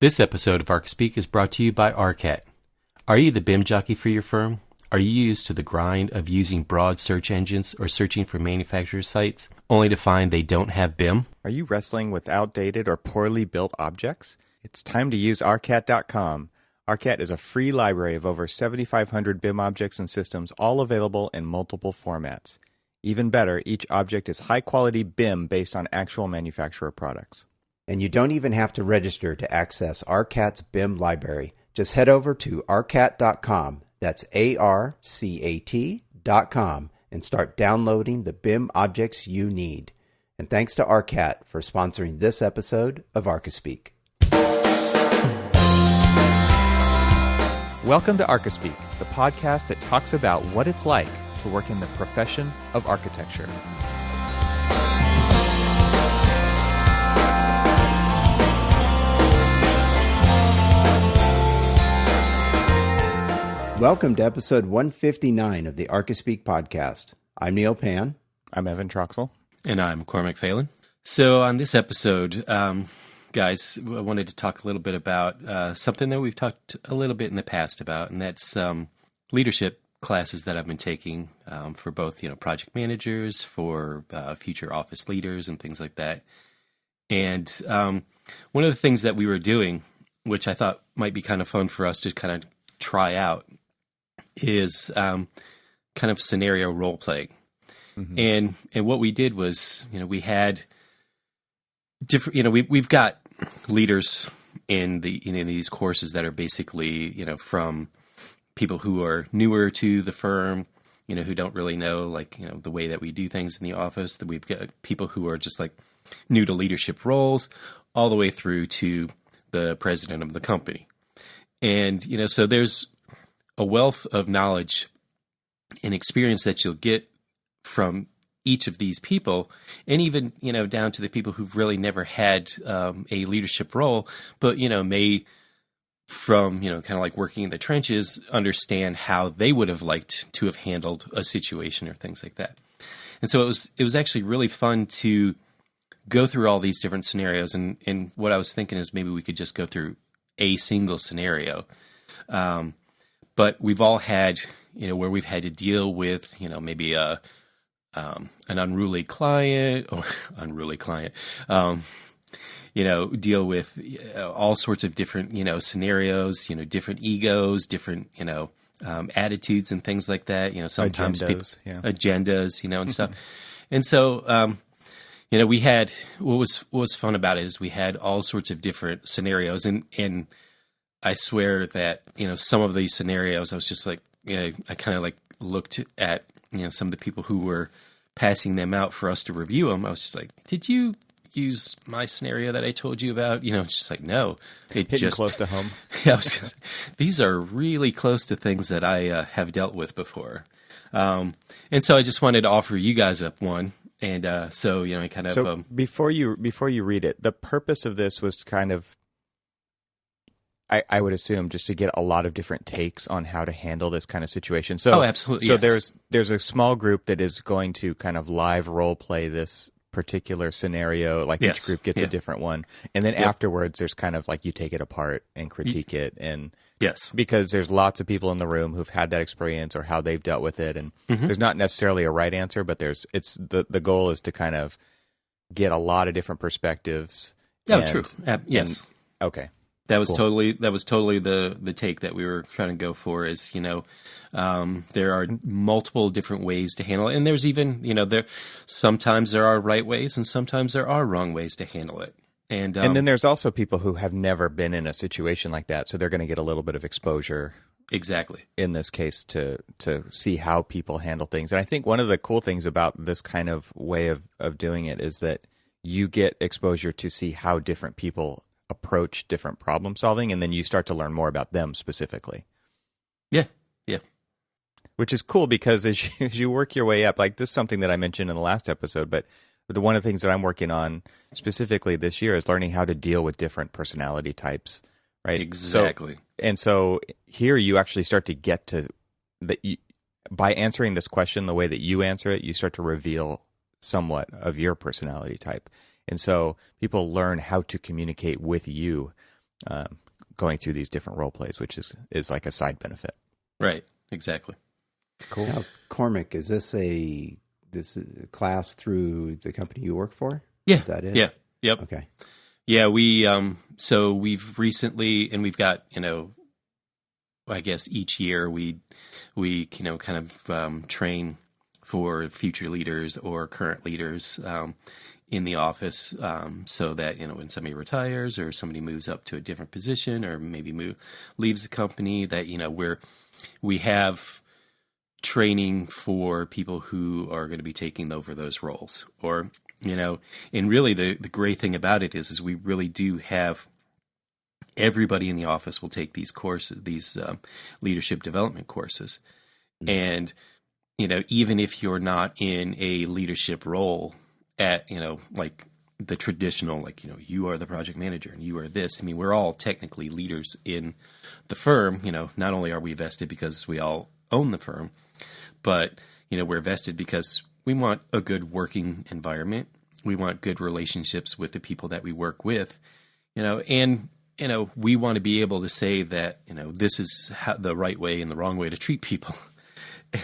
This episode of Archispeak is brought to you by Arcat. Are you the BIM jockey for your firm? Are you used to the grind of using broad search engines or searching for manufacturer sites only to find they don't have BIM? Are you wrestling with outdated or poorly built objects? It's time to use Arcat.com. Arcat is a free library of over 7,500 BIM objects and systems, all available in multiple formats. Even better, each object is high-quality BIM based on actual manufacturer products. And you don't even have to register to access Arcat's BIM library. Just head over to arcat.com, that's ARCAT.com, and start downloading the BIM objects you need. And thanks to Arcat for sponsoring this episode of Archispeak. Welcome to Archispeak, the podcast that talks about what it's like to work in the profession of architecture. Welcome to episode 159 of the Archispeak podcast. I'm Neil Pan. I'm Evan Troxel. And I'm Cormac Phelan. So on this episode, guys, I wanted to talk a little bit about something that we've talked a little bit in the past about, and that's leadership classes that I've been taking for both, project managers, for future office leaders and things like that. And one of the things that we were doing, which I thought might be kind of fun for us to kind of try out, is kind of scenario role playing. Mm-hmm. And what we did was, we had different, we've got leaders in these courses that are basically, from people who are newer to the firm, who don't really know, the way that we do things in the office. That we've got people who are just new to leadership roles, all the way through to the president of the company. And, so there's a wealth of knowledge and experience that you'll get from each of these people, and even, down to the people who've really never had a leadership role, but, may, from, kind of working in the trenches, understand how they would have liked to have handled a situation or things like that. And so it was actually really fun to go through all these different scenarios. And what I was thinking is maybe we could just go through a single scenario. But we've all had, where we've had to deal with, maybe an unruly client or deal with all sorts of different, scenarios, different egos, different, attitudes and things like that. Sometimes agendas, and stuff. And so, we had, what was fun about it is we had all sorts of different scenarios, and I swear that, some of these scenarios, I was just I kind of looked at, some of the people who were passing them out for us to review them. I was just did you use my scenario that I told you about? Just no. It just close to home. Yeah, these are really close to things that I have dealt with before. And so I just wanted to offer you guys up one. And so, I kind of... So before you read it, the purpose of this was kind of, I would assume, just to get a lot of different takes on how to handle this kind of situation. So, absolutely. So yes. there's a small group that is going to kind of live role play this particular scenario. Yes. Each group gets a different one, and then afterwards, there's kind of you take it apart and critique it, and yes, because there's lots of people in the room who've had that experience or how they've dealt with it, and there's not necessarily a right answer, but the goal is to kind of get a lot of different perspectives. Oh, true. Yes. Okay. That was totally the take that we were trying to go for. Is there are multiple different ways to handle it, and there's even sometimes there are right ways and sometimes there are wrong ways to handle it. And then there's also people who have never been in a situation like that, so they're going to get a little bit of exposure. Exactly. In this case, to see how people handle things. And I think one of the cool things about this kind of way of doing it is that you get exposure to see how different people approach different problem solving, and then you start to learn more about them specifically. Yeah. Which is cool because as you work your way up, this is something that I mentioned in the last episode, but one of the things that I'm working on specifically this year is learning how to deal with different personality types, right? Exactly. So here you actually start to get to that. By answering this question the way that you answer it, you start to reveal somewhat of your personality type. And so people learn how to communicate with you going through these different role plays, which is like a side benefit. Right. Exactly. Cool. Now, Cormac, is this a class through the company you work for? Yeah. Is that it? Yeah. Yep. Okay. Yeah. So we've recently, and we've got, I guess each year we kind of train for future leaders or current leaders in the office, so that when somebody retires or somebody moves up to a different position or maybe leaves the company, that we have training for people who are going to be taking over those roles. Or and really the great thing about it is we really do have everybody in the office will take these courses, these leadership development courses. Mm-hmm. And even if you're not in a leadership role at, like the traditional, like, you are the project manager and you are this. I mean, we're all technically leaders in the firm. Not only are we vested because we all own the firm, but, we're vested because we want a good working environment. We want good relationships with the people that we work with, and, we want to be able to say that, this is the right way and the wrong way to treat people.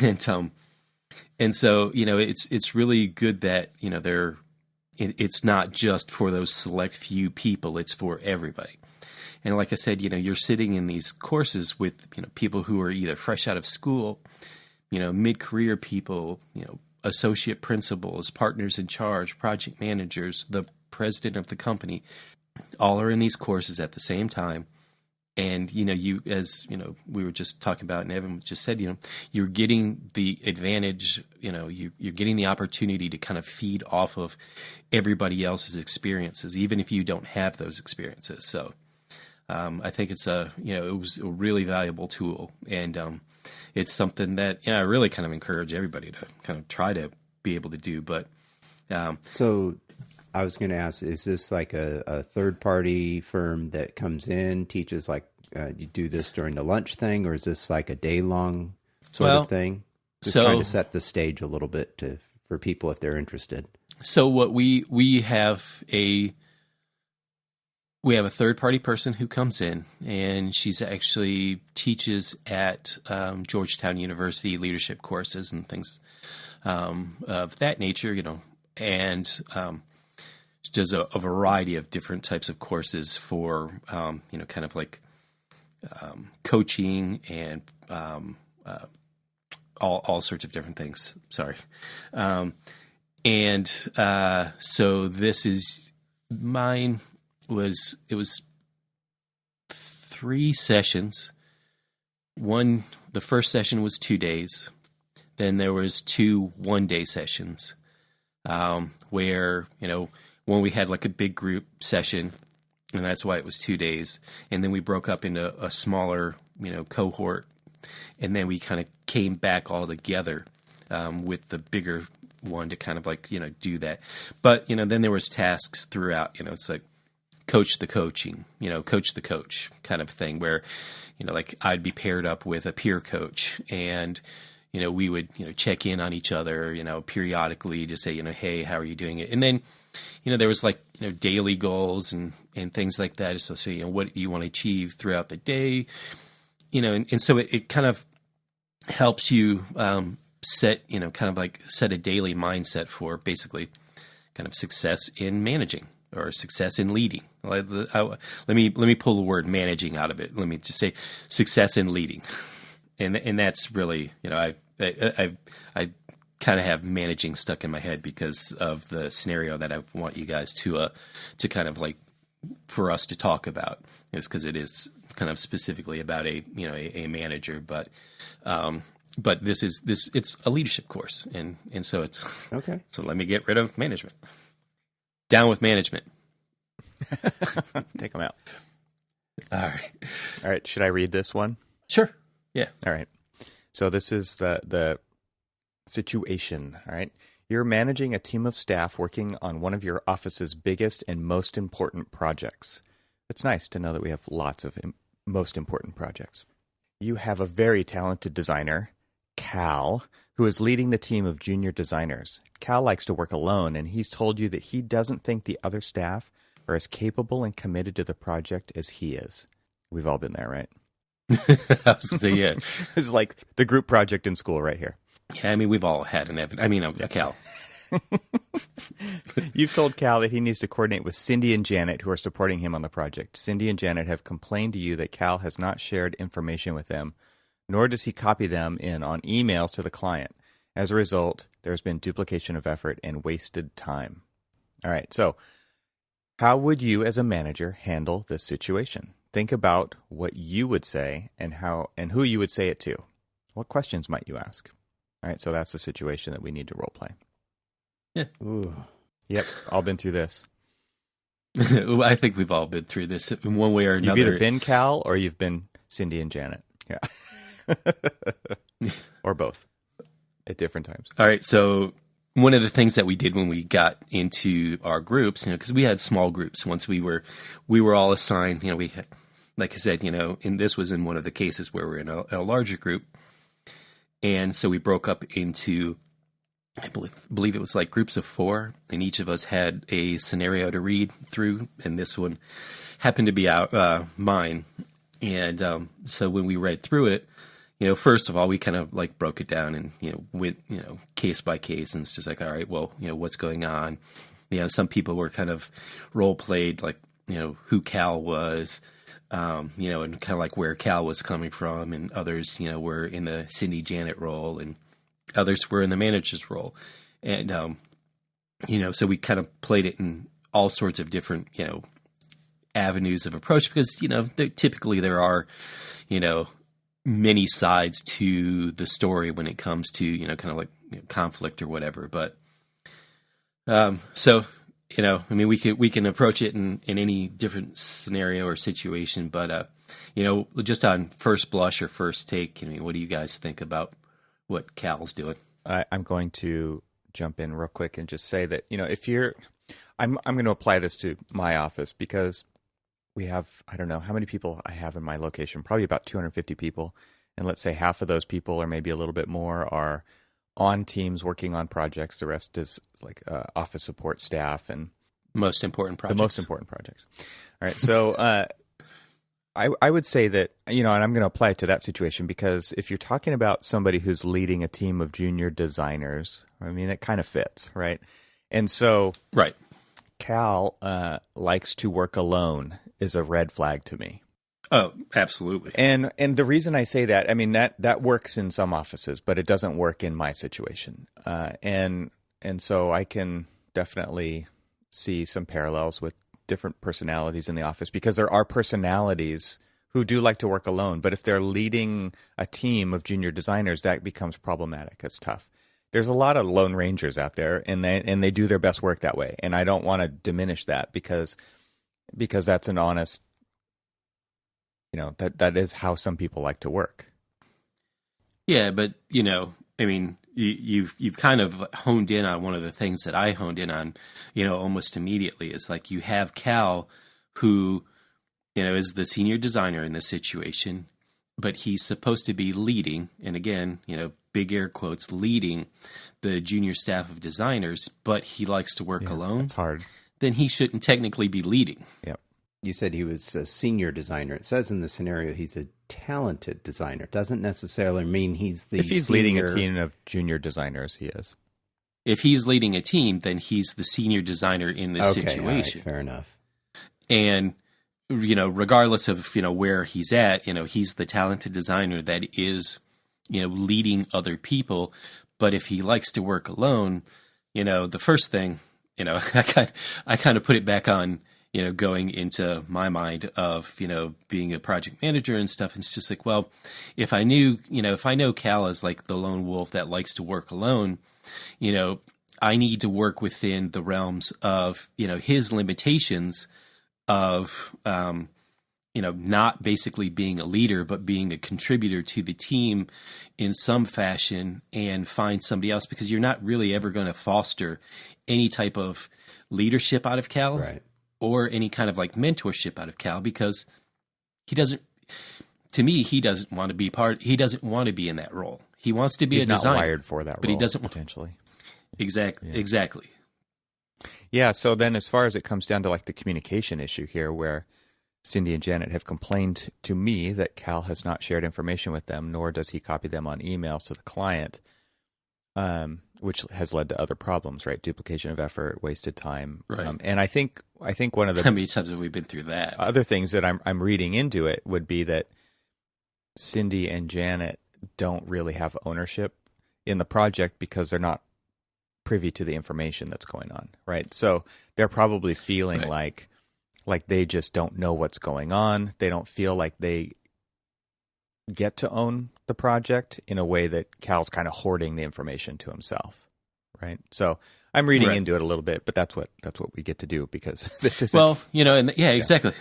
And so, it's really good that, it's not just for those select few people, it's for everybody. And like I said, you're sitting in these courses with, people who are either fresh out of school, mid-career people, associate principals, partners in charge, project managers, the president of the company, all are in these courses at the same time. And, you, as, we were just talking about, and Evan just said, you're getting the advantage, you're getting the opportunity to kind of feed off of everybody else's experiences, even if you don't have those experiences. So I think it's it was a really valuable tool. And it's something that, I really kind of encourage everybody to kind of try to be able to do. But so I was going to ask, is this like a third-party firm that comes in, teaches like you do this during the lunch thing, or is this like a day-long sort of thing? Just trying to set the stage a little bit for people if they're interested. So what we have a third-party person who comes in, and she's actually teaches at Georgetown University leadership courses and things of that nature, and does a variety of different types of courses for, kind of like coaching and all sorts of different things. Sorry. So this is mine. It was 3 sessions. The first session was 2 days. Then there was 2 one-day sessions, where, when we had like a big group session, and that's why it was 2 days. And then we broke up into a smaller, cohort. And then we kind of came back all together with the bigger one to kind of like, do that. But, then there was tasks throughout, it's like coach the coaching, coach the coach kind of thing where, like I'd be paired up with a peer coach and, we would, check in on each other, periodically, just say, hey, how are you doing it? And then, there was like, daily goals and things like that, just to say, what you want to achieve throughout the day, and so it kind of helps you set, kind of like set a daily mindset for basically kind of success in managing or success in leading. Let me pull the word managing out of it. Let me just say success in leading. And that's really, I kind of have managing stuck in my head because of the scenario that I want you guys to kind of like for us to talk about. It's because it is kind of specifically about a manager, but it's a leadership course, and so it's okay. So let me get rid of management. Down with management. Take them out. All right. Should I read this one? Sure. Yeah. All right. So this is the situation. All right. You're managing a team of staff working on one of your office's biggest and most important projects. It's nice to know that we have lots of most important projects. You have a very talented designer, Cal, who is leading the team of junior designers. Cal likes to work alone, and he's told you that he doesn't think the other staff are as capable and committed to the project as he is. We've all been there, right? I was gonna say, yeah. It's like the group project in school right here. Yeah, I mean, we've all had Cal. You've told Cal that he needs to coordinate with Cindy and Janet, who are supporting him on the project. Cindy and Janet have complained to you that Cal has not shared information with them, nor does he copy them in on emails to the client. As a result, there's been duplication of effort and wasted time. All right, so how would you as a manager handle this situation? Think about what you would say and who you would say it to. What questions might you ask? All right, so that's the situation that we need to role play. Yeah. Ooh. Yep, all been through this. I think we've all been through this in one way or another. You've either been Cal or you've been Cindy and Janet. Yeah. Or both at different times. All right, so one of the things that we did when we got into our groups, because we had small groups once we were all assigned, we had, like I said, and this was in one of the cases where we're in a larger group. And so we broke up into, I believe it was like groups of 4, and each of us had a scenario to read through, and this one happened to be mine. And so when we read through it, first of all, we kind of like broke it down and, went, case by case, and it's just like, all right, well, what's going on? Some people were kind of role played, like, who Cal was, and kind of like where Cal was coming from, and others, were in the Cindy Janet role, and others were in the manager's role. And, so we kind of played it in all sorts of different, avenues of approach, because, typically there are, many sides to the story when it comes to, kind of like conflict or whatever. But, so, we can approach it in any different scenario or situation, but, just on first blush or first take, what do you guys think about what Cal's doing? I'm going to jump in real quick and just say that, if I'm going to apply this to my office, because we have, I don't know how many people I have in my location, probably about 250 people. And let's say half of those people, or maybe a little bit more, are on teams working on projects. The rest is like office support staff and most important projects. The most important projects. All right. So I would say that, and I'm going to apply it to that situation, because if you're talking about somebody who's leading a team of junior designers, it kind of fits, right? And so right. Cal likes to work alone is a red flag to me. Oh, absolutely. And the reason I say that, that works in some offices, but it doesn't work in my situation. And so I can definitely see some parallels with different personalities in the office, because there are personalities who do like to work alone. But if they're leading a team of junior designers, that becomes problematic. It's tough. There's a lot of lone rangers out there, and they do their best work that way. And I don't want to diminish that, because that's an honest, that is how some people like to work. Yeah, but you've kind of honed in on one of the things that I honed in on, almost immediately. Is like you have Cal, who, is the senior designer in this situation, but he's supposed to be leading, and again, big air quotes, leading the junior staff of designers, but he likes to work alone. It's hard. Then he shouldn't technically be leading. Yep. You said he was a senior designer. It says in the scenario he's a talented designer. Doesn't necessarily mean he's the If he's leading a team of junior designers, he is. If he's leading a team, then he's the senior designer in this situation. All right, fair enough. And, regardless of, where he's at, he's the talented designer that is, leading other people. But if he likes to work alone, the first thing, I kind of put it back on, going into my mind of, being a project manager and stuff. It's just like, well, if I know Cal is like the lone wolf that likes to work alone, I need to work within the realms of, his limitations of, not basically being a leader, but being a contributor to the team in some fashion, and find somebody else, because you're not really ever going to foster any type of leadership out of Cal. Right. Or any kind of like mentorship out of Cal, because he doesn't want to be in that role. He wants to be a designer. He's not wired for that role, but he doesn't potentially. Exactly. Yeah, so then as far as it comes down to like the communication issue here, where Cindy and Janet have complained to me that Cal has not shared information with them, nor does he copy them on emails to the client, which has led to other problems, right? Duplication of effort, wasted time. Right. And I think one of the How many times have we been through that? other things that I'm reading into it would be that Cindy and Janet don't really have ownership in the project because they're not privy to the information that's going on, right? So they're probably feeling Right. like they just don't know what's going on. They don't feel like they get to own the project in a way that Cal's kind of hoarding the information to himself, right? So I'm reading Right. into it a little bit, but that's what we get to do because this is Well, and exactly.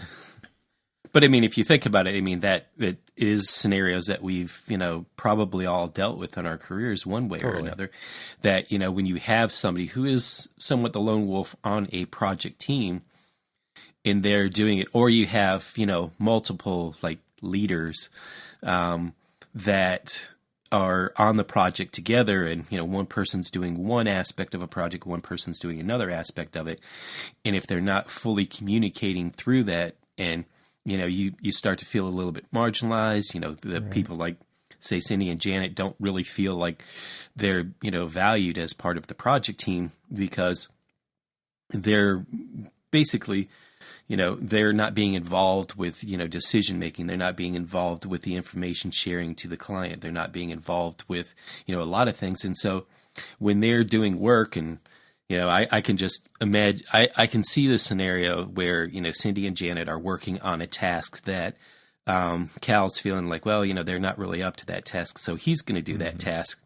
But I mean, if you think about it, I mean that it is scenarios that we've, probably all dealt with in our careers one way or Totally. another. That, when you have somebody who is somewhat the lone wolf on a project team and they're doing it, or you have, multiple like leaders that are on the project together and, one person's doing one aspect of a project, one person's doing another aspect of it. And if they're not fully communicating through that and, you start to feel a little bit marginalized. The people like, say, Cindy and Janet don't really feel like they're, valued as part of the project team because they're basically, they're not being involved with, decision making. They're not being involved with the information sharing to the client. They're not being involved with, a lot of things. And so when they're doing work and, I can just imagine, I can see the scenario where, Cindy and Janet are working on a task that Cal's feeling like, well, they're not really up to that task. So he's going to do that task.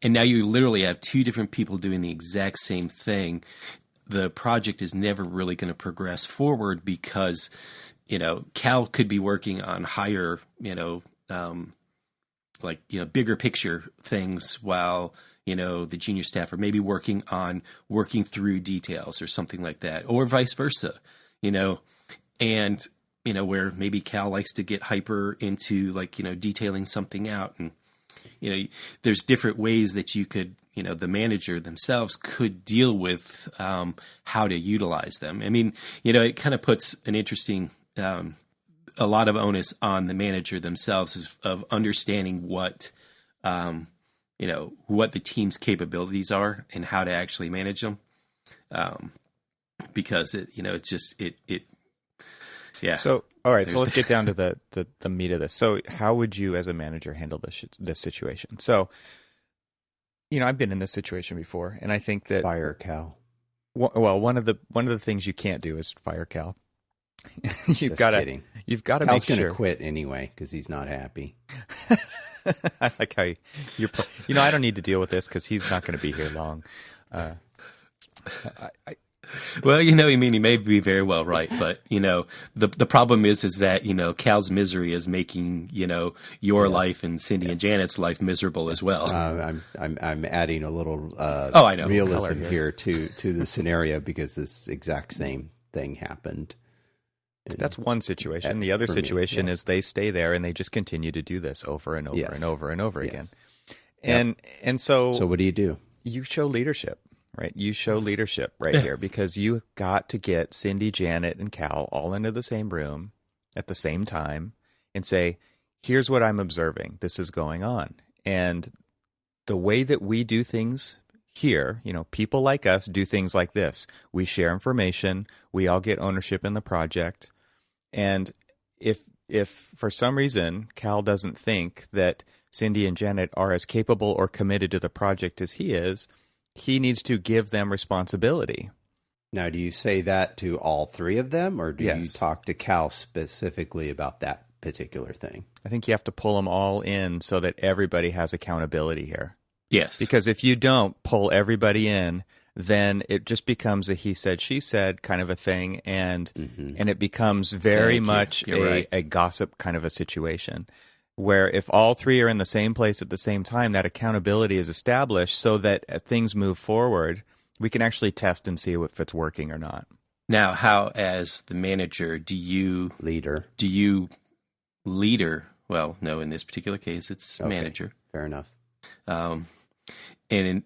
And now you literally have two different people doing the exact same thing. The project is never really going to progress forward because, Cal could be working on higher, bigger picture things while, the junior staff are maybe working through details or something like that, or vice versa, and, where maybe Cal likes to get hyper into detailing something out. And, there's different ways that you could, the manager themselves could deal with how to utilize them. I mean, it kind of puts an interesting, a lot of onus on the manager themselves of understanding what the team's capabilities are and how to actually manage them. Because yeah. So, all right. So let's get down to the meat of this. So how would you as a manager handle this situation? So, I've been in this situation before, and I think that Fire Cal. Well, one of the things you can't do is fire Cal. You've got to make Cal's sure. going to quit anyway because he's not happy. I like how you're. I don't need to deal with this because he's not going to be here long. Well, he may be very well right, but the problem is that Cal's misery is making your life and Cindy and Janet's life miserable as well. I'm adding a little I know. realism here to the scenario because this exact same thing happened. That's one situation. The other situation is they stay there and they just continue to do this over and over and over and over again. And so what do? You show leadership, right? You show leadership right here because you got to get Cindy, Janet, and Cal all into the same room at the same time and say, here's what I'm observing. This is going on. And the way that we do things here, people like us do things like this. We share information. We all get ownership in the project. And if for some reason Cal doesn't think that Cindy and Janet are as capable or committed to the project as he is, he needs to give them responsibility. Now, do you say that to all three of them, or do you talk to Cal specifically about that particular thing? I think you have to pull them all in so that everybody has accountability here. Yes. Because if you don't pull everybody in, then it just becomes a he said, she said kind of a thing, and it becomes very much a gossip kind of a situation. Where if all three are in the same place at the same time, that accountability is established so that as things move forward, we can actually test and see if it's working or not. Now, how, as the manager, leader? Well, no, in this particular case, it's manager. Fair enough.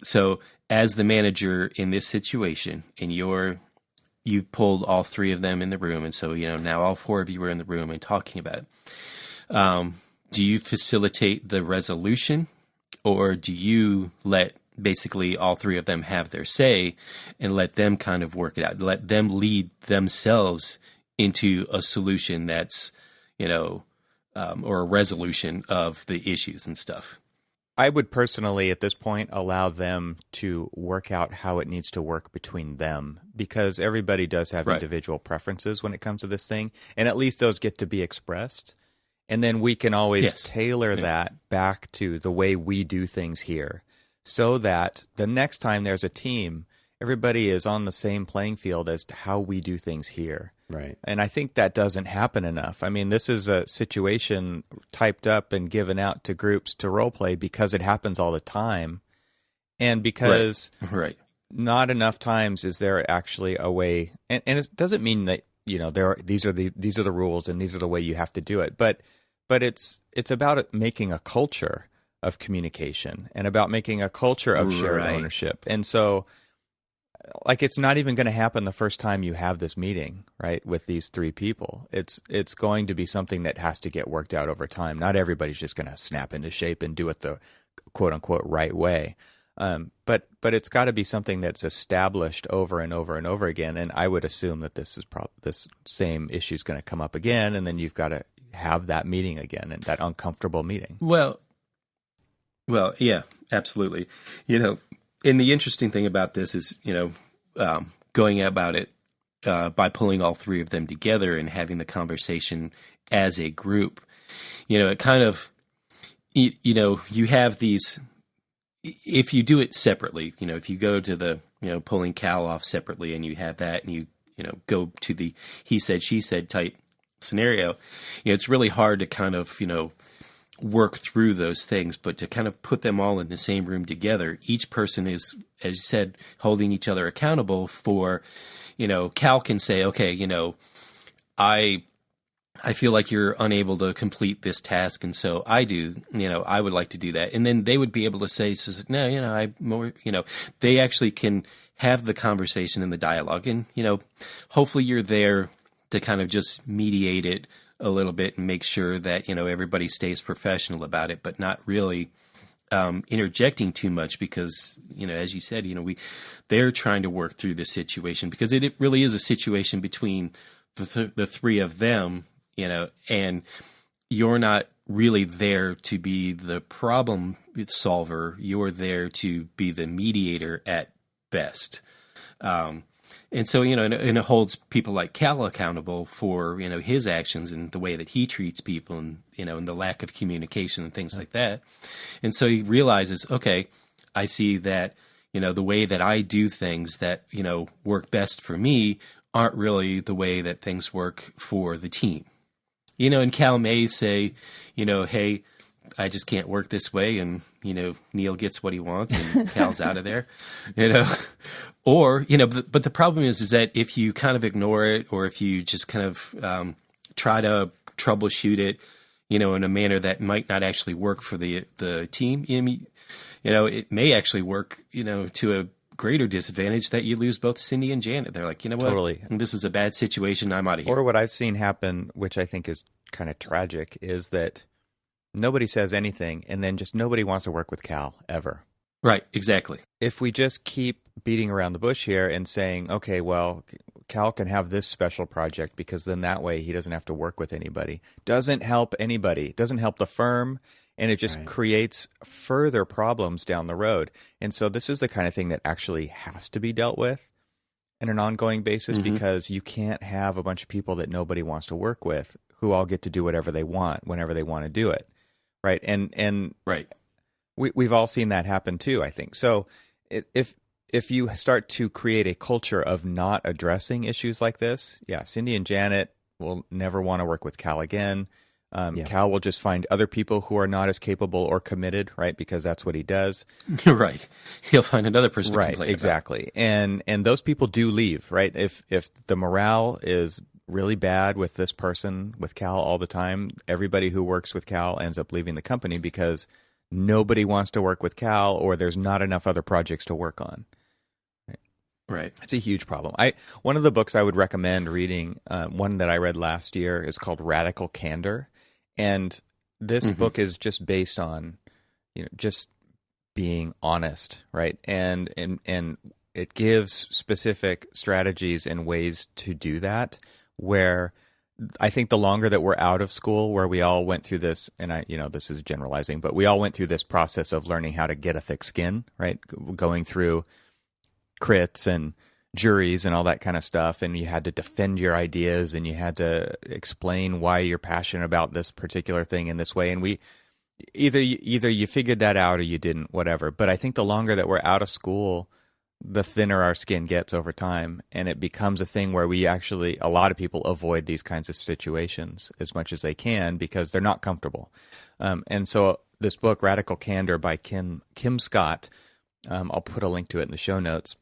So as the manager in this situation, and you've pulled all three of them in the room, and so now all four of you are in the room and talking about it. Do you facilitate the resolution, or do you let basically all three of them have their say and let them kind of work it out, let them lead themselves into a solution that's, or a resolution of the issues and stuff? I would personally, at this point, allow them to work out how it needs to work between them, because everybody does have individual preferences when it comes to this thing, and at least those get to be expressed. And then we can always tailor that back to the way we do things here, so that the next time there's a team, everybody is on the same playing field as to how we do things here. Right. And I think that doesn't happen enough. I mean, this is a situation typed up and given out to groups to role play because it happens all the time. And because not enough times is there actually a way, and it doesn't mean that, these are the rules and these are the way you have to do it. But it's about making a culture of communication and about making a culture of shared ownership. And so, it's not even going to happen the first time you have this meeting, right, with these three people. It's going to be something that has to get worked out over time. Not everybody's just going to snap into shape and do it the quote unquote right way. But it's got to be something that's established over and over and over again. And I would assume that this same issue is going to come up again, and then you've got to have that meeting again, and that uncomfortable meeting. Well, yeah, absolutely. And the interesting thing about this is, going about it by pulling all three of them together and having the conversation as a group. It kind of, you have these. If you do it separately, if you go to the, pulling Cal off separately, and you have that, and you go to the he said, she said type scenario, it's really hard to kind of, work through those things, but to kind of put them all in the same room together, each person is, as you said, holding each other accountable for, Cal can say, okay, I feel like you're unable to complete this task, and so I would like to do that. And then they would be able to say, no, they actually can have the conversation and the dialogue, and, hopefully you're there to kind of just mediate it a little bit and make sure that, everybody stays professional about it, but not really interjecting too much because, as you said, they're trying to work through this situation because it really is a situation between the three of them, and you're not really there to be the problem solver. You're there to be the mediator at best. And so, and it holds people like Cal accountable for, his actions and the way that he treats people and, and the lack of communication and things like that. And so he realizes, okay, I see that, the way that I do things that, work best for me aren't really the way that things work for the team. And Cal may say, hey, I just can't work this way, and Neil gets what he wants, and Cal's out of there, Or but the problem is that if you kind of ignore it, or if you just kind of try to troubleshoot it, in a manner that might not actually work for the team, it may actually work, to a greater disadvantage that you lose both Cindy and Janet. They're like, what? Totally. This is a bad situation. I'm out of here. Or what I've seen happen, which I think is kind of tragic, is that nobody says anything, and then just nobody wants to work with Cal ever. Right, exactly. If we just keep beating around the bush here and saying, okay, well, Cal can have this special project because then that way he doesn't have to work with anybody, doesn't help anybody, doesn't help the firm, and it just creates further problems down the road. And so this is the kind of thing that actually has to be dealt with on an ongoing basis, because you can't have a bunch of people that nobody wants to work with who all get to do whatever they want whenever they want to do it. Right. And we've all seen that happen too, I think. So if you start to create a culture of not addressing issues like this, Cindy and Janet will never want to work with Cal again. Cal will just find other people who are not as capable or committed, right? Because that's what he does. Right. He'll find another person to complain exactly. About. And those people do leave, right? If the morale is really bad with this person, with Cal all the time, everybody who works with Cal ends up leaving the company because nobody wants to work with Cal, or there's not enough other projects to work on. Right. It's a huge problem. One of the books I would recommend reading, one that I read last year, is called Radical Candor, and this book is just based on, just being honest, right? And it gives specific strategies and ways to do that. Where I think the longer that we're out of school, where we all went through this, and this is generalizing, but we all went through this process of learning how to get a thick skin, right? Going through crits and juries and all that kind of stuff, and you had to defend your ideas, and you had to explain why you're passionate about this particular thing in this way. And we either you figured that out or you didn't, whatever. But I think the longer that we're out of school, the thinner our skin gets over time, and it becomes a thing where a lot of people avoid these kinds of situations as much as they can because they're not comfortable. And so this book, Radical Candor by Kim Scott, I'll put a link to it in the show notes.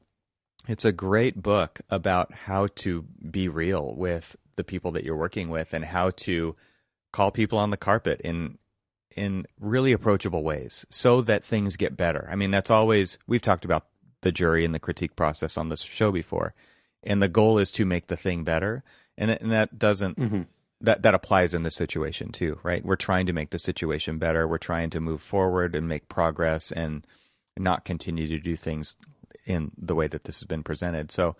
It's a great book about how to be real with the people that you're working with and how to call people on the carpet in really approachable ways so that things get better. I mean, we've talked about the jury and the critique process on this show before, and the goal is to make the thing better. And that doesn't, that applies in this situation too, right? We're trying to make the situation better. We're trying to move forward and make progress and not continue to do things in the way that this has been presented. So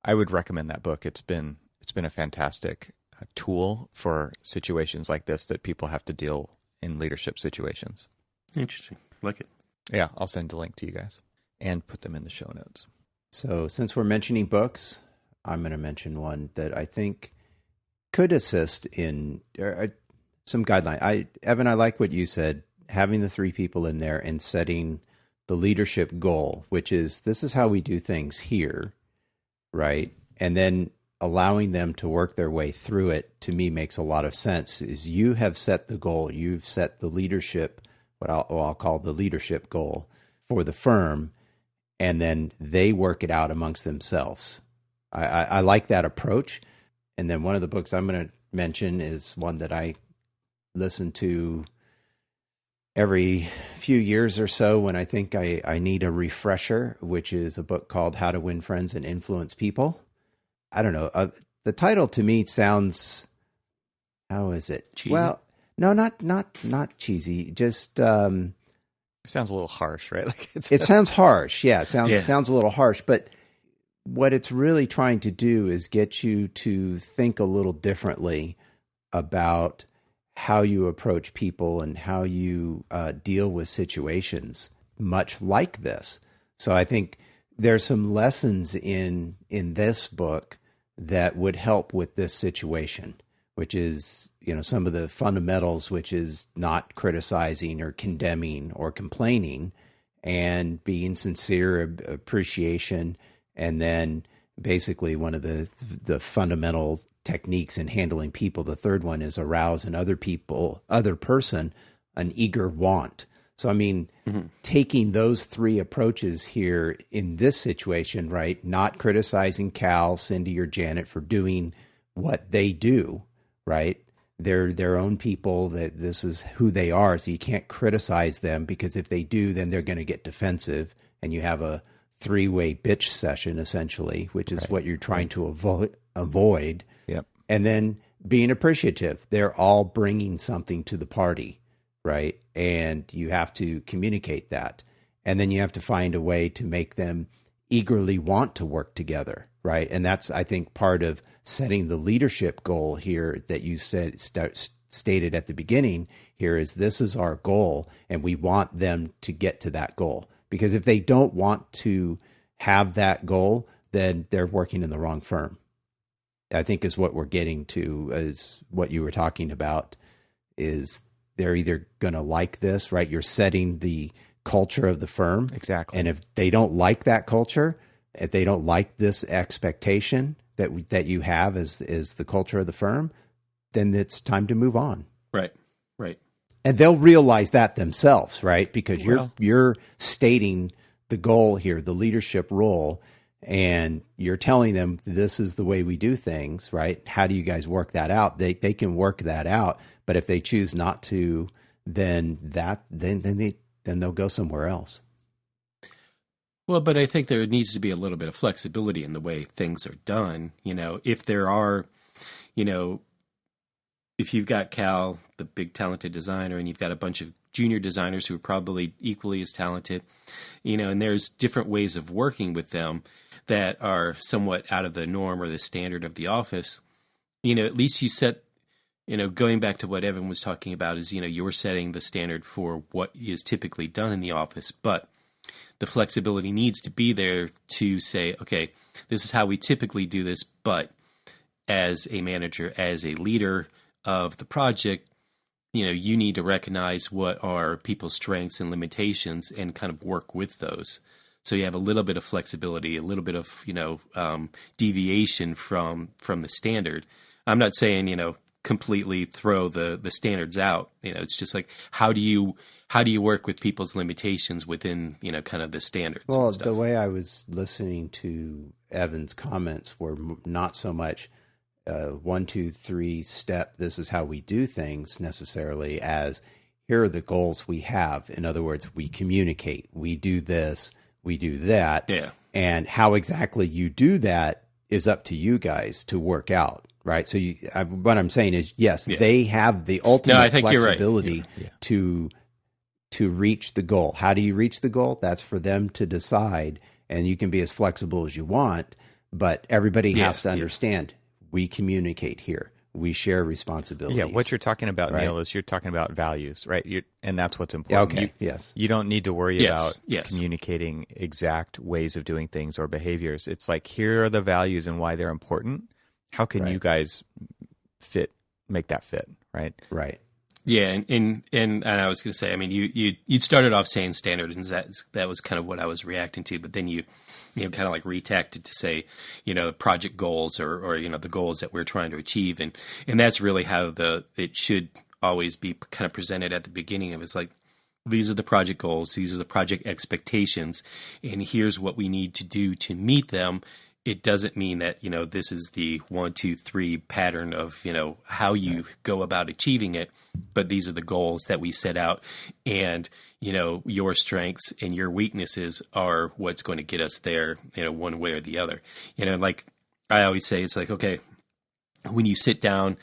I would recommend that book. It's been a fantastic tool for situations like this that people have to deal in leadership situations. Interesting. Like it. Yeah, I'll send a link to you guys and put them in the show notes. So since we're mentioning books, I'm going to mention one that I think could assist in some guideline. Evan, I like what you said, having the 3 people in there and setting the leadership goal, which is, this is how we do things here, right? And then allowing them to work their way through it, to me, makes a lot of sense. Is you have set the goal, you've set the leadership, what I'll call the leadership goal for the firm, and then they work it out amongst themselves. I like that approach. And then one of the books I'm going to mention is one that I listen to every few years or so when I think I need a refresher, which is a book called How to Win Friends and Influence People. I don't know. The title to me sounds, how is it? Cheesy? Well, no, not cheesy. Just it sounds a little harsh, right? Like it sounds harsh. Yeah, it sounds a little harsh. But what it's really trying to do is get you to think a little differently about how you approach people and how you deal with situations much like this. So I think there's some lessons in this book that would help with this situation, which is, some of the fundamentals, which is not criticizing or condemning or complaining, and being sincere, appreciation, and then basically one of the fundamental techniques in handling people. The third one is arouse in other person, an eager want. So, I mean, taking those 3 approaches here in this situation, right? Not criticizing Cal, Cindy, or Janet for doing what they do, right? They're their own people, that this is who they are. So you can't criticize them, because if they do, then they're going to get defensive, and you have a 3-way bitch session, essentially, which is what you're trying to avoid. Yep. And then being appreciative. They're all bringing something to the party, right? And you have to communicate that. And then you have to find a way to make them eagerly want to work together, right? And that's, I think, part of setting the leadership goal here that you stated at the beginning here is, this is our goal, and we want them to get to that goal. Because if they don't want to have that goal, then they're working in the wrong firm. I think is what we're getting to, is what you were talking about, is they're either going to like this, right? You're setting the culture of the firm. Exactly. And if they don't like that culture, if they don't like this expectation that you have as the culture of the firm, then it's time to move on. Right. And they'll realize that themselves, right? Because you're stating the goal here, the leadership role, and you're telling them this is the way we do things, right? How do you guys work that out? They can work that out, but if they choose not to, then then they'll go somewhere else. Well, but I think there needs to be a little bit of flexibility in the way things are done. If there are, if you've got Cal, the big talented designer, and you've got a bunch of junior designers who are probably equally as talented, and there's different ways of working with them that are somewhat out of the norm or the standard of the office, at least you set, going back to what Evan was talking about is, you're setting the standard for what is typically done in the office, but the flexibility needs to be there to say, okay, this is how we typically do this, but as a manager, as a leader of the project, you need to recognize what are people's strengths and limitations and kind of work with those. So you have a little bit of flexibility, a little bit of, deviation from the standard. I'm not saying, completely throw the standards out. It's just like, how do you work with people's limitations within, kind of the standards? Well, and stuff? The way I was listening to Evan's comments were not so much 1, 2, 3 step, this is how we do things necessarily, as here are the goals we have. In other words, we communicate, we do this, we do that. Yeah. And how exactly you do that is up to you guys to work out. Right. So what I'm saying is, yes, they have the ultimate flexibility to reach the goal. How do you reach the goal? That's for them to decide. And you can be as flexible as you want, but everybody has to understand we communicate here. We share responsibilities. Yeah, what you're talking about, right, Neil, is you're talking about values, right? And that's what's important. Okay, You don't need to worry about Yes. communicating exact ways of doing things or behaviors. It's like, here are the values and why they're important. How can you guys make that fit, right? Right. Yeah, and I was going to say, I mean, you started off saying standard, and that was kind of what I was reacting to, but then you kind of like retacked it to say, project goals or the goals that we're trying to achieve, and that's really how it should always be kind of presented at the beginning of it. It's like, these are the project goals, these are the project expectations, and here's what we need to do to meet them. It doesn't mean that, this is the 1, 2, 3 pattern of, how you go about achieving it, but these are the goals that we set out, and, your strengths and your weaknesses are what's going to get us there, one way or the other. Like I always say, it's like, okay, when you sit down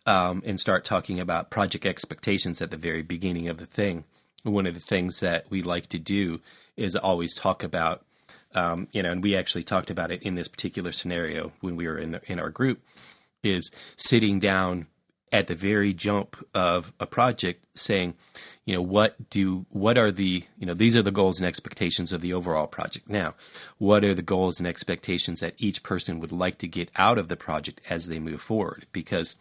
and start talking about project expectations at the very beginning of the thing, one of the things that we like to do is always talk about, and we actually talked about it in this particular scenario when we were in our group, is sitting down at the very jump of a project saying, what are the, these are the goals and expectations of the overall project. Now, what are the goals and expectations that each person would like to get out of the project as they move forward? Because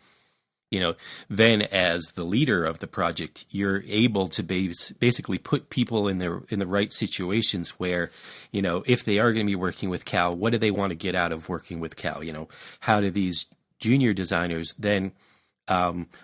then as the leader of the project, you're able to basically put people in the right situations where, if they are going to be working with Cal, what do they want to get out of working with Cal? How do these junior designers then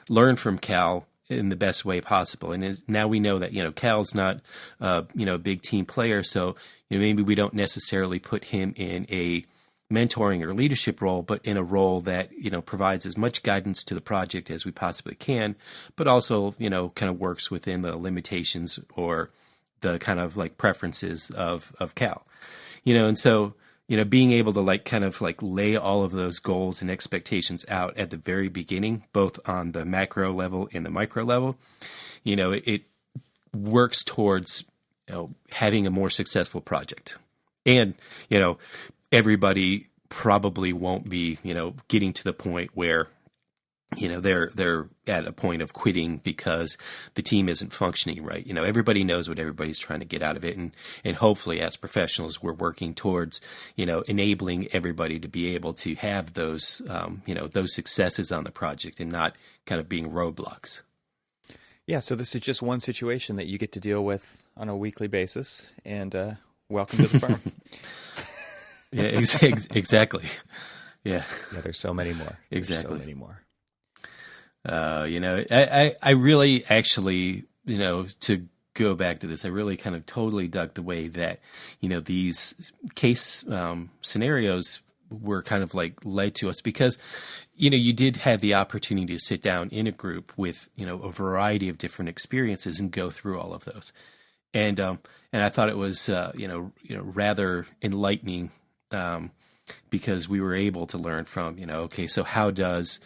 learn from Cal in the best way possible? And now we know that, Cal's not, a big team player. So maybe we don't necessarily put him in a mentoring or leadership role, but in a role that, provides as much guidance to the project as we possibly can, but also, kind of works within the limitations or the kind of like preferences of Cal, and so, being able to kind of lay all of those goals and expectations out at the very beginning, both on the macro level and the micro level, it works towards, having a more successful project. And, everybody probably won't be, getting to the point where, they're at a point of quitting because the team isn't functioning right. Everybody knows what everybody's trying to get out of it. And hopefully as professionals, we're working towards, enabling everybody to be able to have those, those successes on the project and not kind of being roadblocks. Yeah. So this is just one situation that you get to deal with on a weekly basis, and welcome to the firm. Yeah, exactly. Yeah. Yeah, there's so many more. Exactly. There's so many more. I really actually, to go back to this, I really kind of totally dug the way that, these case scenarios were kind of led to us because, you did have the opportunity to sit down in a group with, a variety of different experiences and go through all of those. And I thought it was rather enlightening, because we were able to learn from, okay, so how does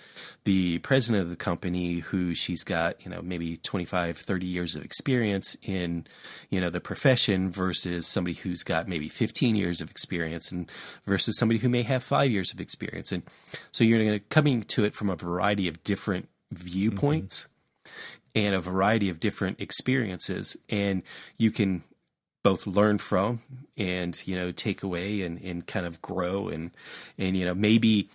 the president of the company, who she's got, maybe 25, 30 years of experience in, the profession, versus somebody who's got maybe 15 years of experience, and versus somebody who may have 5 years of experience. And so you're coming to it from a variety of different viewpoints and a variety of different experiences, and you can both learn from and, take away and kind of grow and maybe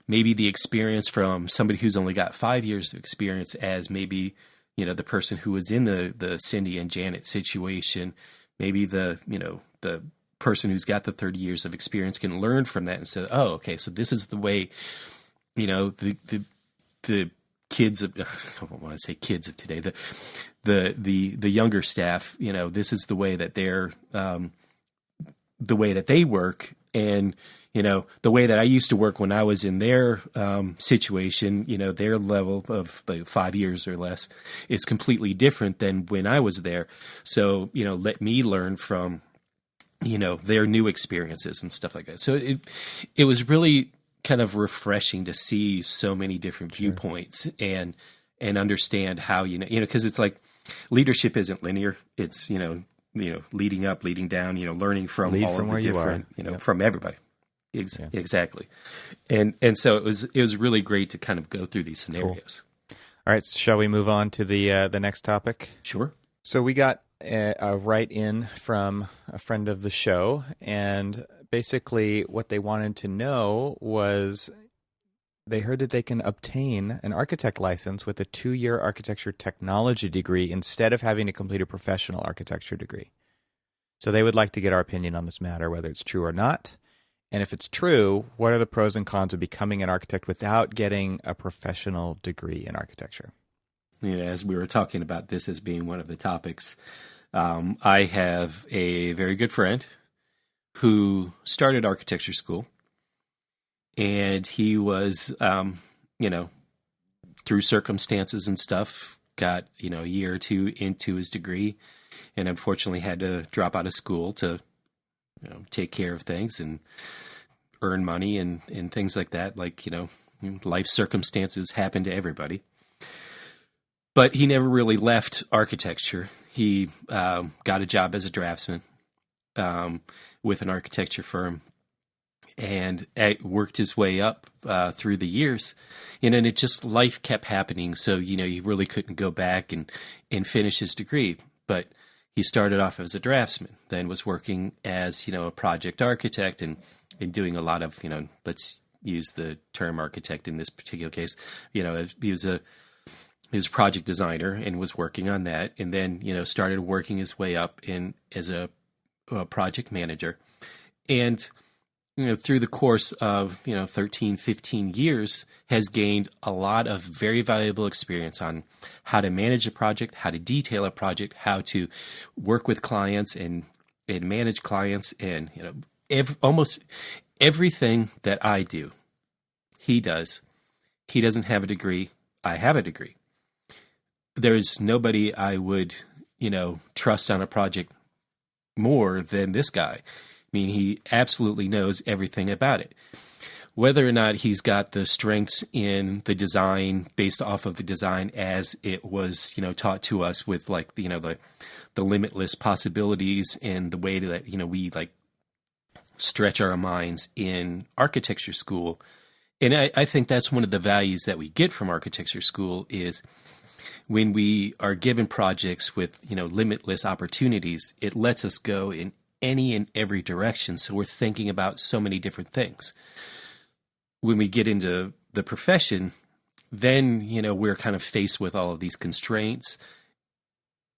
the experience from somebody who's only got 5 years of experience, as maybe, the person who was in the Cindy and Janet situation, maybe the person who's got the 30 years of experience can learn from that and say, oh, okay, so this is the way, the kids of, I don't want to say kids of today, the younger staff, this is the way that they're, the way that they work. And, the way that I used to work when I was in their situation, their level of like 5 years or less is completely different than when I was there. So, let me learn from, their new experiences and stuff like that. So it was really kind of refreshing to see so many different viewpoints and understand how, because it's like leadership isn't linear. It's, leading up, leading down, learning from Lead all from of where the you different, are. from everybody. Exactly. And so it was really great to kind of go through these scenarios. Cool. All right. Shall we move on to the next topic? Sure. So we got a write-in from a friend of the show, and basically what they wanted to know was they heard that they can obtain an architect license with a 2-year architecture technology degree instead of having to complete a professional architecture degree. So they would like to get our opinion on this matter, whether it's true or not. And if it's true, what are the pros and cons of becoming an architect without getting a professional degree in architecture? As we were talking about this as being one of the topics, I have a very good friend who started architecture school, and he was, through circumstances and stuff, got, a year or two into his degree, and unfortunately had to drop out of school to, take care of things and earn money and things like that. Like, life circumstances happen to everybody. But he never really left architecture. He got a job as a draftsman with an architecture firm, and worked his way up through the years. And it just, life kept happening. So, he really couldn't go back and finish his degree. But he started off as a draftsman, then was working as, a project architect and doing a lot of, let's use the term architect in this particular case. He was a project designer and was working on that, and then, started working his way up as a project manager. And, through the course of, 13, 15 years, has gained a lot of very valuable experience on how to manage a project, how to detail a project, how to work with clients and manage clients, and, almost everything that I do, he does. He doesn't have a degree. I have a degree. There's nobody I would, trust on a project more than this guy. I mean, he absolutely knows everything about it. Whether or not he's got the strengths in the design based off of the design as it was, taught to us with like, the limitless possibilities and the way that, we like stretch our minds in architecture school. And I think that's one of the values that we get from architecture school is when we are given projects with, limitless opportunities, it lets us go in any and every direction. So we're thinking about so many different things. When we get into the profession, then, we're kind of faced with all of these constraints,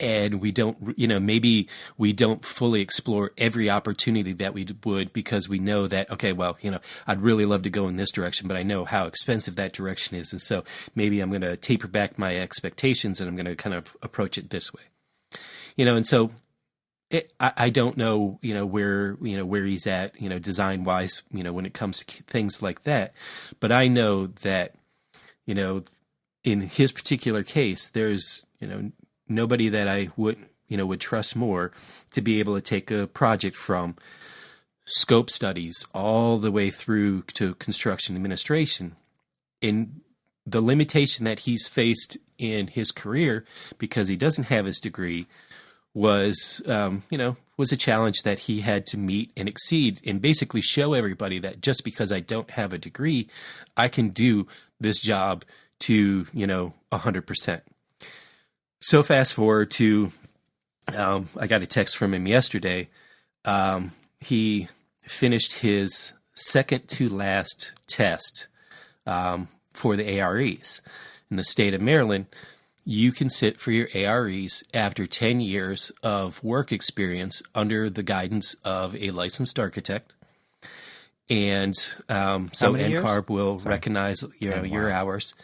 and we don't, maybe we don't fully explore every opportunity that we would, because we know that, okay, well, I'd really love to go in this direction, but I know how expensive that direction is. And so maybe I'm going to taper back my expectations and I'm going to kind of approach it this way, and so I don't know, where he's at, design wise, when it comes to things like that. But I know that, in his particular case, there's, nobody that I would, would trust more to be able to take a project from scope studies all the way through to construction administration. In the limitation that he's faced in his career because he doesn't have his degree was a challenge that he had to meet and exceed and basically show everybody that just because I don't have a degree, I can do this job to, 100%. So fast forward to, I got a text from him yesterday. He finished his second to last test for the AREs. In the state of Maryland, you can sit for your AREs after 10 years of work experience under the guidance of a licensed architect. And so NCARB will recognize your hours.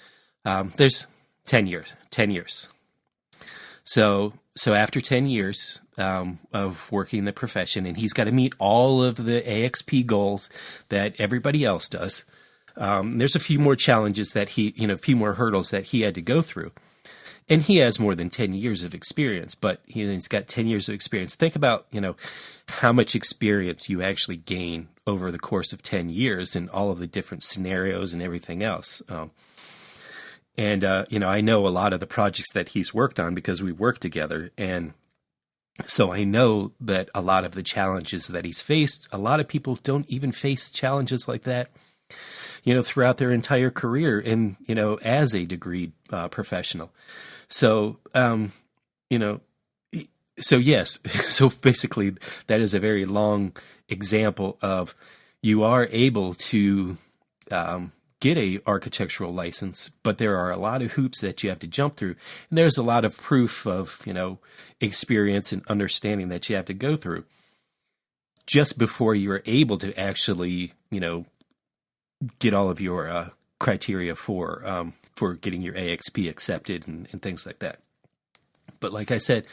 There's 10 years. So after 10 years of working the profession, and he's got to meet all of the AXP goals that everybody else does. There's a few more challenges that a few more hurdles that he had to go through. And he has more than 10 years of experience, but he's got 10 years of experience. Think about, how much experience you actually gain over the course of 10 years and all of the different scenarios and everything else. I know a lot of the projects that he's worked on because we work together. And so I know that a lot of the challenges that he's faced, a lot of people don't even face challenges like that, throughout their entire career and, as a degreed professional. So, so yes, so basically that is a very long example of you are able to get a architectural license, but there are a lot of hoops that you have to jump through. And there's a lot of proof of, experience and understanding that you have to go through just before you're able to actually, get all of your criteria for getting your AXP accepted and things like that. But like I said,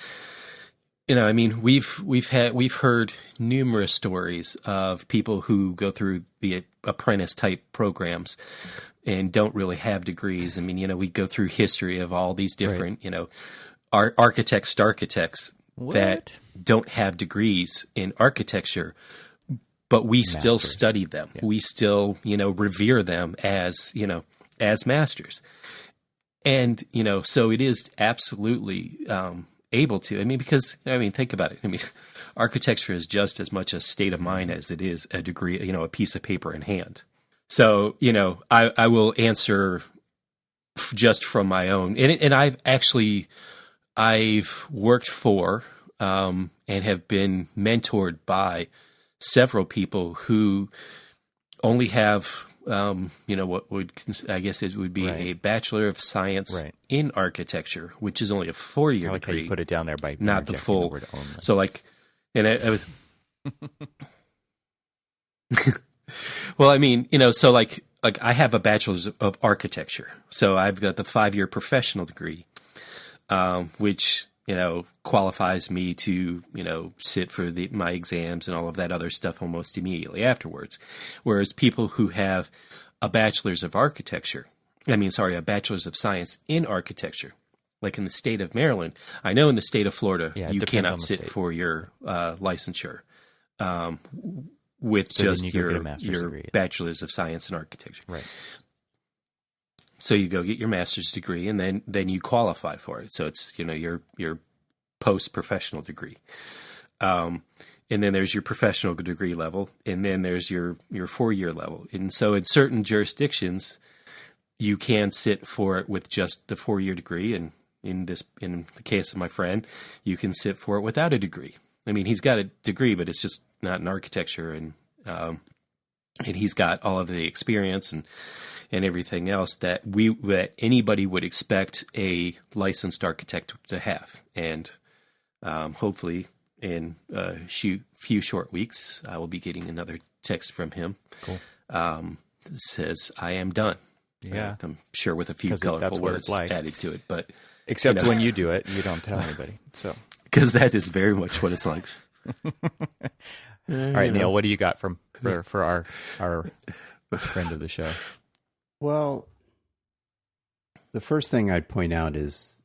we've heard numerous stories of people who go through the apprentice type programs and don't really have degrees. We go through history of all these different, architects that don't have degrees in architecture, but we still study them. Yeah. We still, revere them as masters. And, so it is absolutely able to. Because think about it. Architecture is just as much a state of mind as it is a degree, a piece of paper in hand. So, I will answer just from my own. And I've worked for and have been mentored by several people who only have, what would, I guess it would be a Bachelor of Science in Architecture, which is only a 4-year like degree. How you put it down there by not the full. The word only. So and I was, well, so like I have a Bachelor's of Architecture. So I've got the 5-year professional degree, which, qualifies me to, sit for my exams and all of that other stuff almost immediately afterwards. Whereas people who have a Bachelor's of Architecture, a Bachelor's of Science in Architecture, like in the state of Maryland, I know in the state of Florida, you cannot sit for your licensure with just your Bachelor's of Science in Architecture. Right. So you go get your master's degree, and then you qualify for it. So it's your post-professional degree, and then there's your professional degree level, and then there's your 4-year level. And so in certain jurisdictions, you can sit for it with just the 4-year degree, and in the case of my friend, you can sit for it without a degree. He's got a degree, but it's just not in architecture, and he's got all of the experience and everything else that anybody would expect a licensed architect to have. And hopefully in a few short weeks, I will be getting another text from him. Cool. That says, I am done. Yeah. I'm sure with a few colorful words added to it. But except when you do it, you don't tell anybody. So because that is very much what it's like. All right, Neil, what do you got for our friend of the show? Well, the first thing I'd point out is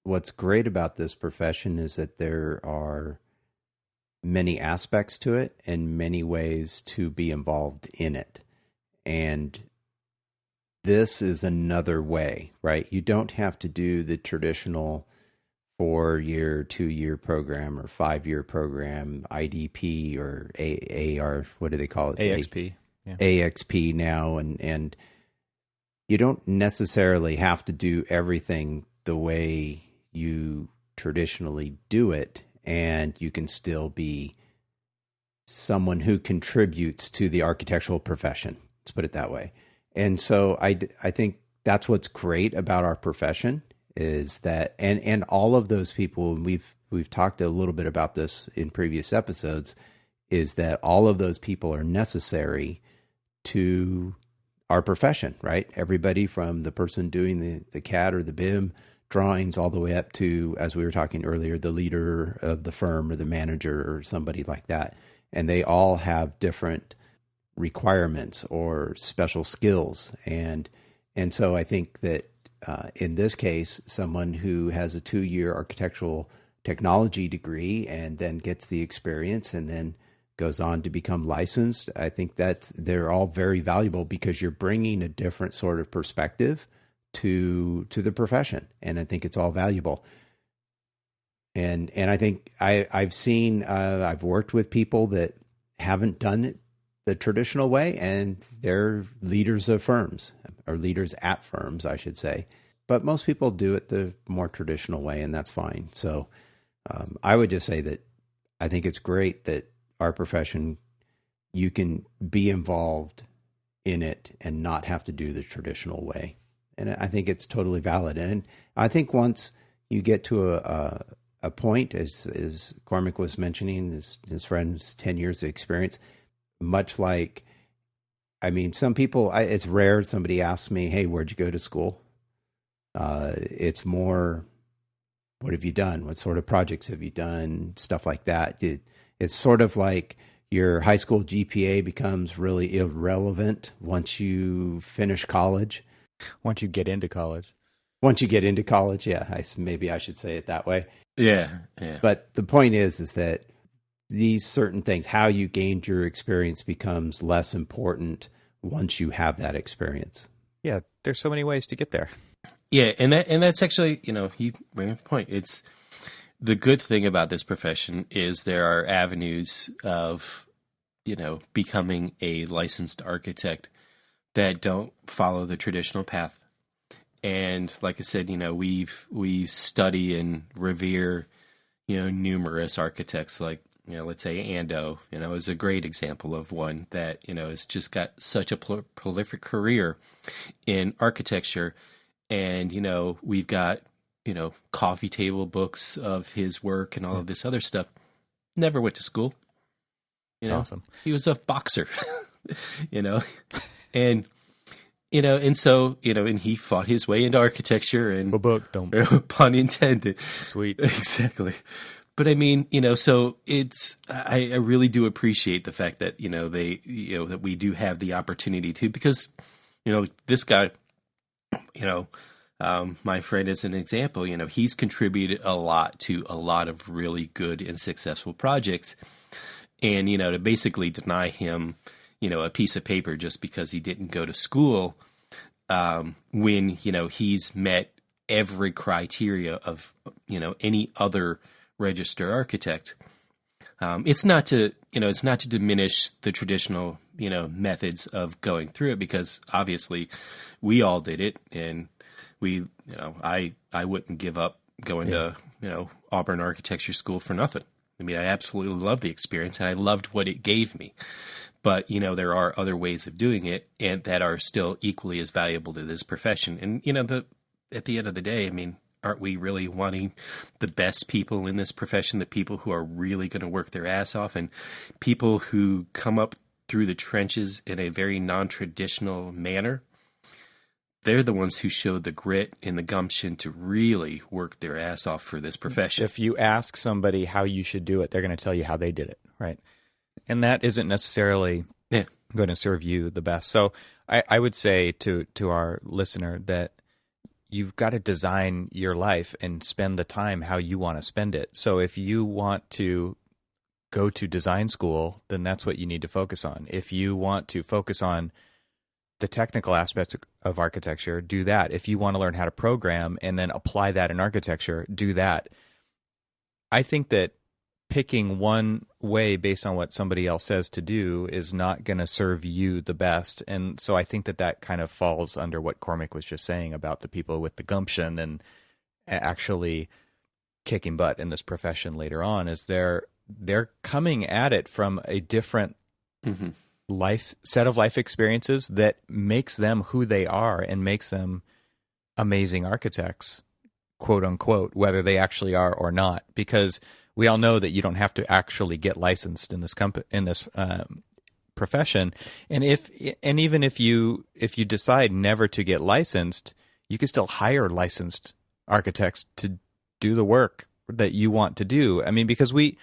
what's great about this profession is that there are many aspects to it and many ways to be involved in it. And this is another way, right? You don't have to do the traditional 4-year, 2-year program or 5-year program, IDP or AR, what do they call it? AXP. AXP now. And you don't necessarily have to do everything the way you traditionally do it, and you can still be someone who contributes to the architectural profession. Let's put it that way. And so I think that's what's great about our profession is that, and all of those people, and we've talked a little bit about this in previous episodes, is that all of those people are necessary to our profession, right? Everybody from the person doing the CAD or the BIM drawings all the way up to, as we were talking earlier, the leader of the firm or the manager or somebody like that. And they all have different requirements or special skills. And so I think that in this case, someone who has a 2-year architectural technology degree and then gets the experience and then goes on to become licensed, I think they're all very valuable because you're bringing a different sort of perspective to the profession. And I think it's all valuable. And I think I've seen, I've worked with people that haven't done it the traditional way, and they're leaders of firms, or leaders at firms, I should say. But most people do it the more traditional way, and that's fine. So I would just say that I think it's great that our profession, you can be involved in it and not have to do the traditional way. And I think it's totally valid. And I think once you get to a point, as Cormac was mentioning, his friend's 10 years of experience, much like, I mean, some people, it's rare somebody asks me, hey, where'd you go to school? It's more, what have you done? What sort of projects have you done? Stuff like that. It's sort of like your high school GPA becomes really irrelevant once you finish college. Once you get into college. Yeah. Maybe I should say it that way. Yeah. But the point is that these certain things, how you gained your experience, becomes less important once you have that experience. Yeah, there's so many ways to get there. Yeah, and that's actually, you bring up a point. It's the good thing about this profession is there are avenues of, becoming a licensed architect that don't follow the traditional path. And like I said, we study and revere, numerous architects like, let's say Ando, is a great example of one that, has just got such a prolific career in architecture. And, we've got, coffee table books of his work and all of this other stuff. Never went to school. That's awesome. He was a boxer, and, and so, and he fought his way into architecture and pun intended. Sweet. Exactly. But I mean, so I really do appreciate the fact that, that we do have the opportunity to, because, this guy, my friend is an example, he's contributed a lot to a lot of really good and successful projects. And, to basically deny him, a piece of paper just because he didn't go to school, when, he's met every criteria of, any other registered architect. It's not to diminish the traditional, methods of going through it, because obviously we all did it, and we, I wouldn't give up going to, Auburn Architecture School for nothing. I mean, I absolutely loved the experience and I loved what it gave me. But, there are other ways of doing it and that are still equally as valuable to this profession. And, at the end of the day, I mean, aren't we really wanting the best people in this profession, the people who are really going to work their ass off, and people who come up through the trenches in a very non-traditional manner? They're the ones who showed the grit and the gumption to really work their ass off for this profession. If you ask somebody how you should do it, they're going to tell you how they did it, right? And that isn't necessarily going to serve you the best. So I would say to our listener that you've got to design your life and spend the time how you want to spend it. So if you want to go to design school, then that's what you need to focus on. If you want to focus on the technical aspects of architecture, do that. If you want to learn how to program and then apply that in architecture, do that. I think that picking one way based on what somebody else says to do is not going to serve you the best. And so I think that kind of falls under what Cormac was just saying about the people with the gumption and actually kicking butt in this profession later on, is they're coming at it from a different set of life experiences that makes them who they are and makes them amazing architects, quote unquote, whether they actually are or not. Because we all know that you don't have to actually get licensed in this profession, and even if you decide never to get licensed, you can still hire licensed architects to do the work that you want to do. I mean, because we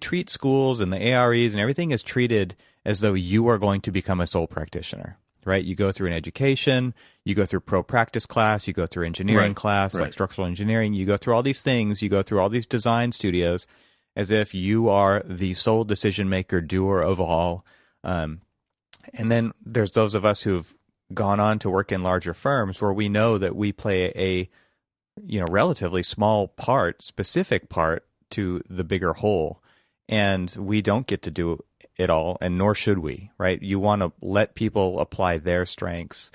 treat schools and the AREs and everything is treated as though you are going to become a sole practitioner, right? You go through an education, you go through pro practice class, you go through engineering class, like structural engineering, you go through all these things, you go through all these design studios as if you are the sole decision maker, doer of all. And then there's those of us who've gone on to work in larger firms where we know that we play a relatively small specific part to the bigger whole. And we don't get to do it all, and nor should we, right? You want to let people apply their strengths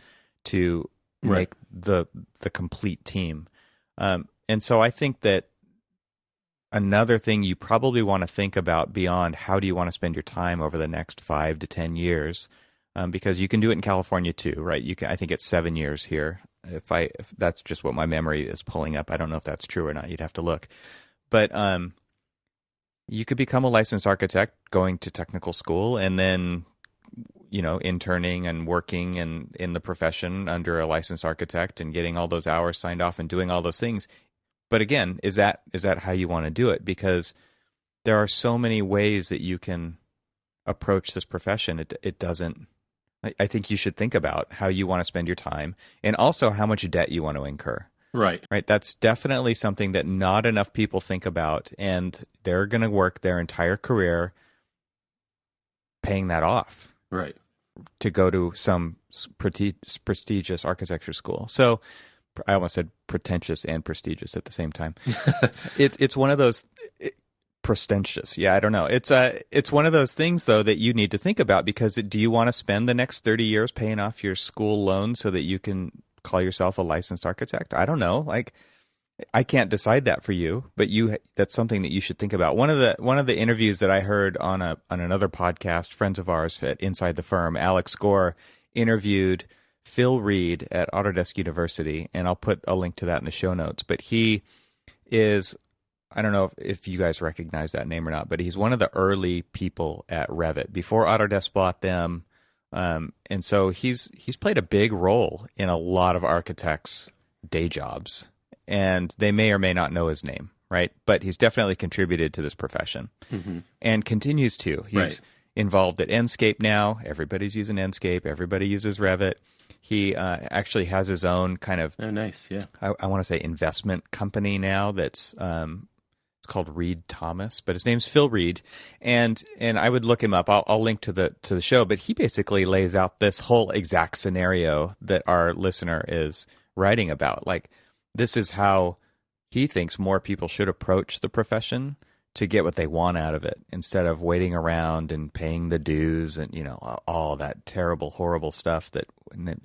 to make the complete team. And so I think that another thing you probably want to think about beyond how do you want to spend your time over the next 5 to 10 years, because you can do it in California too, right? I think it's 7 years here. If that's just what my memory is pulling up. I don't know if that's true or not. You'd have to look. But you could become a licensed architect going to technical school and then, interning and working in the profession under a licensed architect and getting all those hours signed off and doing all those things. But again, is that how you want to do it? Because there are so many ways that you can approach this profession. It doesn't. I think you should think about how you want to spend your time and also how much debt you want to incur. Right. That's definitely something that not enough people think about, and they're going to work their entire career paying that off. Right. To go to some prestigious architecture school. So I almost said pretentious and prestigious at the same time. It's one of those prestigious. Yeah, I don't know. It's one of those things though that you need to think about, because do you want to spend the next 30 years paying off your school loan so that you can call yourself a licensed architect? I don't know. Like, I can't decide that for you, but that's something that you should think about. One of the interviews that I heard on another podcast, friends of ours at Inside the Firm, Alex Gore interviewed Phil Reed at Autodesk University, and I'll put a link to that in the show notes. But he is, I don't know if you guys recognize that name or not, but he's one of the early people at Revit before Autodesk bought them. And so he's played a big role in a lot of architects' day jobs, and they may or may not know his name, right? But he's definitely contributed to this profession and continues to. He's involved at Enscape now. Everybody's using Enscape. Everybody uses Revit. He actually has his own kind of I want to say investment company now that's it's called Reed Thomas, but his name's Phil Reed, and I would look him up. I'll link to the show, but he basically lays out this whole exact scenario that our listener is writing about. Like, this is how he thinks more people should approach the profession to get what they want out of it, instead of waiting around and paying the dues and all that terrible, horrible stuff that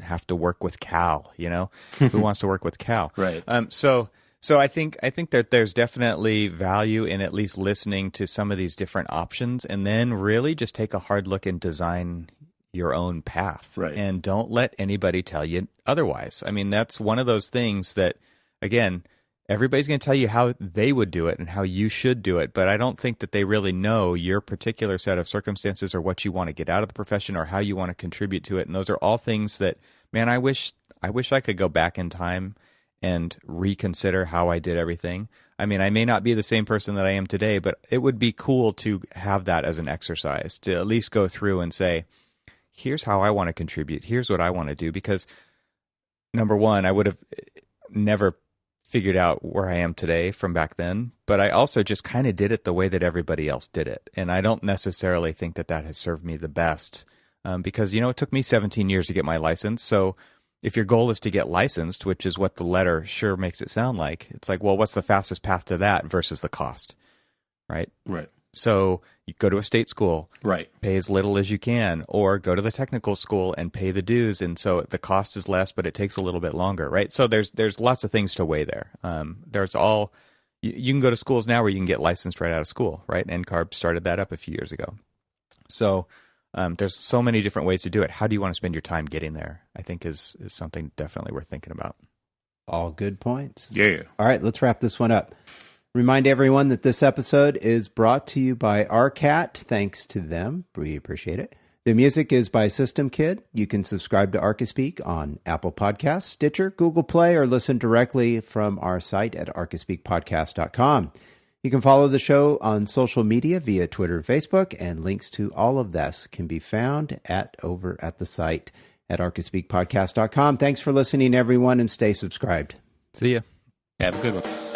have to work with Cal. Who wants to work with Cal? Right. So I think that there's definitely value in at least listening to some of these different options, and then really just take a hard look and design your own path. Right. And don't let anybody tell you otherwise. I mean, that's one of those things that, again, everybody's going to tell you how they would do it and how you should do it, but I don't think that they really know your particular set of circumstances or what you want to get out of the profession or how you want to contribute to it. And those are all things that, man, I wish I could go back in time and reconsider how I did everything. I mean, I may not be the same person that I am today, but it would be cool to have that as an exercise, to at least go through and say, here's how I want to contribute. Here's what I want to do. Because number one, never figured out where I am today from back then, but I also just kind of did it the way that everybody else did it. And I don't necessarily think that has served me the best because, it took me 17 years to get my license. So if your goal is to get licensed, which is what the letter sure makes it sound like, it's like, well, what's the fastest path to that versus the cost, right? Right. So you go to a state school, right? Pay as little as you can, or go to the technical school and pay the dues, and so the cost is less, but it takes a little bit longer, right? So there's lots of things to weigh there. You can go to schools now where you can get licensed right out of school, right? NCARB started that up a few years ago. So there's so many different ways to do it. How do you want to spend your time getting there? I think is something definitely worth thinking about. All good points. Yeah. All right, let's wrap this one up. Remind everyone that this episode is brought to you by Arcat. Thanks to them. We appreciate it. The music is by System Kid. You can subscribe to Archispeak on Apple Podcasts, Stitcher, Google Play, or listen directly from our site at archispeakpodcast.com. You can follow the show on social media via Twitter and Facebook, and links to all of this can be found over at the site at archispeakpodcast.com. Thanks for listening, everyone, and stay subscribed. See ya. Have a good one.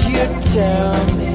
you tell me